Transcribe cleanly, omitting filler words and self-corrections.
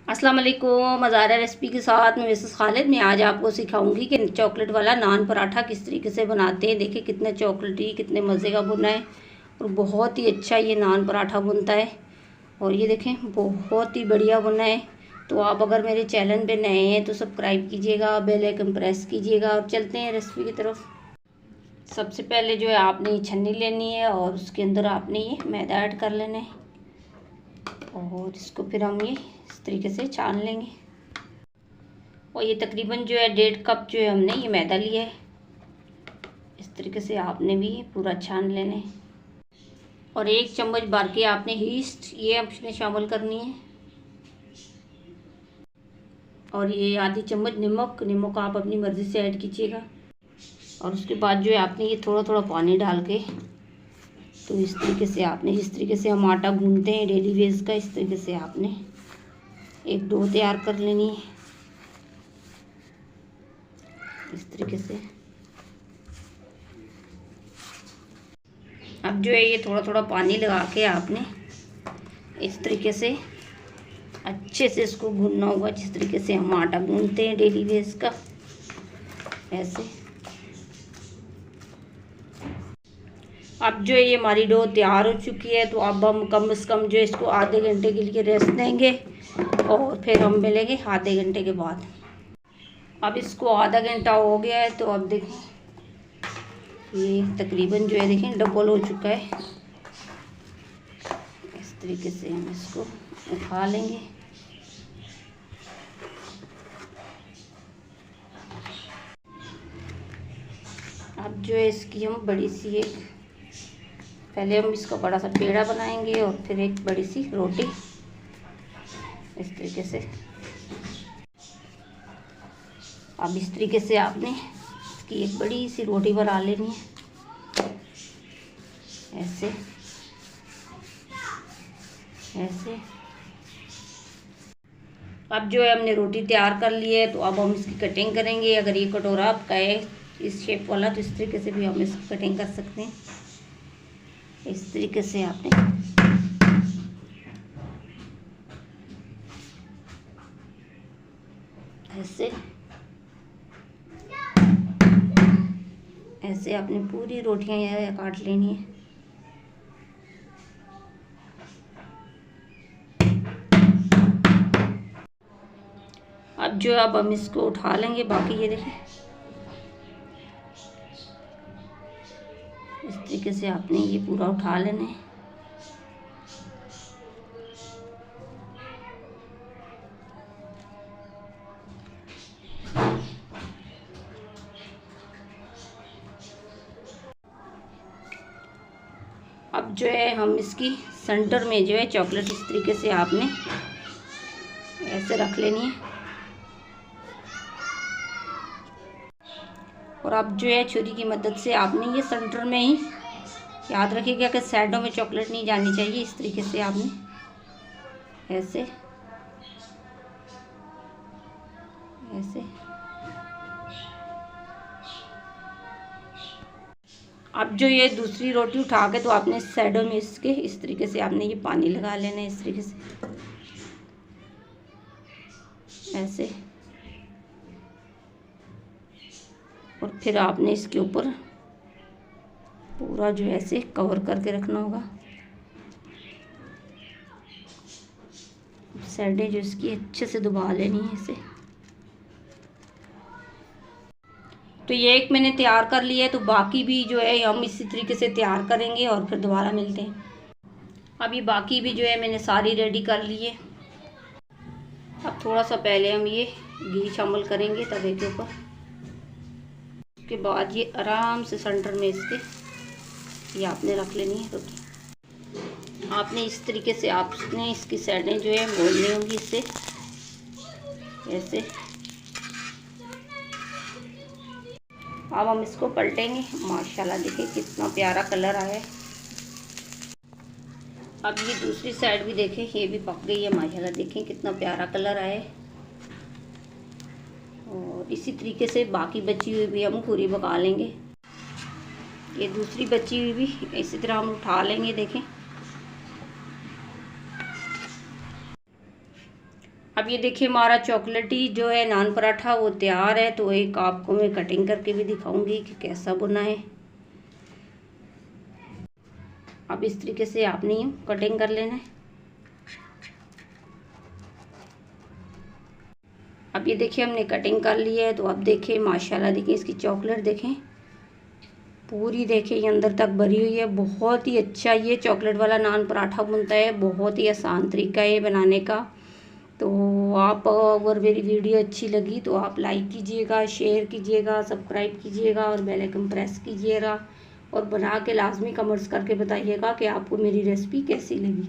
अस्सलाम वालेकुम। मज़ारा रेसिपी के साथ मैं मिसेस खालिद। मैं आज आपको सिखाऊंगी कि चॉकलेट वाला नान पराठा किस तरीके से बनाते हैं। देखिए कितने चॉकलेटी, कितने मज़े का बुना है और बहुत ही अच्छा ये नान पराठा बनता है। और ये देखें बहुत ही बढ़िया बुना है। तो आप अगर मेरे चैनल पे नए हैं तो सब्सक्राइब कीजिएगा, बेल आइकन प्रेस कीजिएगा। और चलते हैं रेसिपी की तरफ। सबसे पहले जो है आपने ये छन्नी लेनी है और उसके अंदर आपने ये मैदा ऐड कर लेना है और इसको फिर हम ये इस तरीके से छान लेंगे। और ये तकरीबन जो है 1.5 कप जो है हमने ये मैदा लिया है। इस तरीके से आपने भी पूरा छान लेना है। और 1 चम्मच भर के आपने ईस्ट ये आपने शामिल करनी है। और ये आधी चम्मच नमक आप अपनी मर्ज़ी से ऐड कीजिएगा। और उसके बाद जो है आपने ये थोड़ा थोड़ा पानी डाल के तो इस तरीके से आपने, जिस तरीके से हम आटा गूंथते हैं डेली वेज का, इस तरीके से आपने एक डो तैयार कर लेनी है। इस तरीके से अब जो है ये थोड़ा थोड़ा पानी लगा के आपने इस तरीके से अच्छे से इसको गूंथना होगा, जिस तरीके से हम आटा गूंथते हैं डेली बेस का, ऐसे। अब जो है ये हमारी डो तैयार हो चुकी है। तो अब हम कम से कम जो है इसको आधे घंटे के लिए रेस्ट देंगे और फिर हम मिलेंगे आधे घंटे के बाद। अब इसको आधा घंटा हो गया है। तो अब देखें ये तकरीबन जो है देखें डबल हो चुका है। इस तरीके से हम इसको उठा लेंगे। अब जो है इसकी हम बड़ी सी एक, पहले हम इसका बड़ा सा पेड़ा बनाएंगे और फिर एक बड़ी सी रोटी इस तरीके से। अब इस तरीके से आपने इसकी एक बड़ी सी रोटी बना लेनी है, ऐसे ऐसे। अब जो है हमने रोटी तैयार कर ली है। तो अब हम इसकी कटिंग करेंगे। अगर ये कटोरा आपका है इस शेप वाला तो इस तरीके से भी हम इसकी कटिंग कर सकते हैं। इस तरीके से आपने ऐसे ऐसे आपने पूरी रोटियां यह काट लेनी है। अब जो अब हम इसको उठा लेंगे। बाकी ये देखें इस तरीके से आपने ये पूरा उठा लेना है। अब जो है हम इसकी सेंटर में जो है चॉकलेट इस तरीके से आपने ऐसे रख लेनी है। और अब जो है छुरी की मदद से आपने ये सेंटर में ही, याद रखिएगा कि साइडों में चॉकलेट नहीं जानी चाहिए। इस तरीके से आपने ऐसे ऐसे। अब जो ये दूसरी रोटी उठा के तो आपने साइडों में इसके इस तरीके से आपने ये पानी लगा लेना है, इस तरीके से ऐसे। और फिर आपने इसके ऊपर पूरा जो है ऐसे कवर करके रखना होगा। साइडें जो इसकी अच्छे से दबा लेनी है इसे। तो ये एक मैंने तैयार कर लिया है। तो बाकी भी जो है हम इसी तरीके से तैयार करेंगे और फिर दोबारा मिलते हैं। अभी बाकी भी जो है मैंने सारी रेडी कर ली है। अब थोड़ा सा पहले हम ये घी शामिल करेंगे तवे के ऊपर। उसके बाद ये आराम से सेंटर में इसके ये आपने रख लेनी है रोटी। आपने इस तरीके से आपने इसकी साइडें जो है मोड़नी होंगी इससे, ऐसे। अब हम इसको पलटेंगे। माशाल्लाह देखिए कितना प्यारा कलर आया है। अब ये दूसरी साइड भी देखें, ये भी पक गई है माशाल्लाह। देखें कितना प्यारा कलर आया है। और इसी तरीके से बाकी बची हुई भी हम पूरी पका लेंगे। ये दूसरी बची हुई भी इसी तरह हम उठा लेंगे। देखें अब ये देखिए हमारा चॉकलेटी जो है नान पराठा वो तैयार है। तो एक आपको मैं कटिंग करके भी दिखाऊंगी कि कैसा बना है। अब इस तरीके से आपने कटिंग कर लेना है। अब ये देखिए हमने कटिंग कर ली है। तो अब देखिए माशाल्लाह, देखिए इसकी चॉकलेट देखें पूरी, देखिए ये अंदर तक भरी हुई है। बहुत ही अच्छा ये चॉकलेट वाला नान पराठा बनता है। बहुत ही आसान तरीका है ये बनाने का। तो आप अगर मेरी वीडियो अच्छी लगी तो आप लाइक कीजिएगा, शेयर कीजिएगा, सब्सक्राइब कीजिएगा और बेल आइकन प्रेस कीजिएगा। और बना के लाजमी कमेंट्स करके बताइएगा कि आपको मेरी रेसिपी कैसी लगी।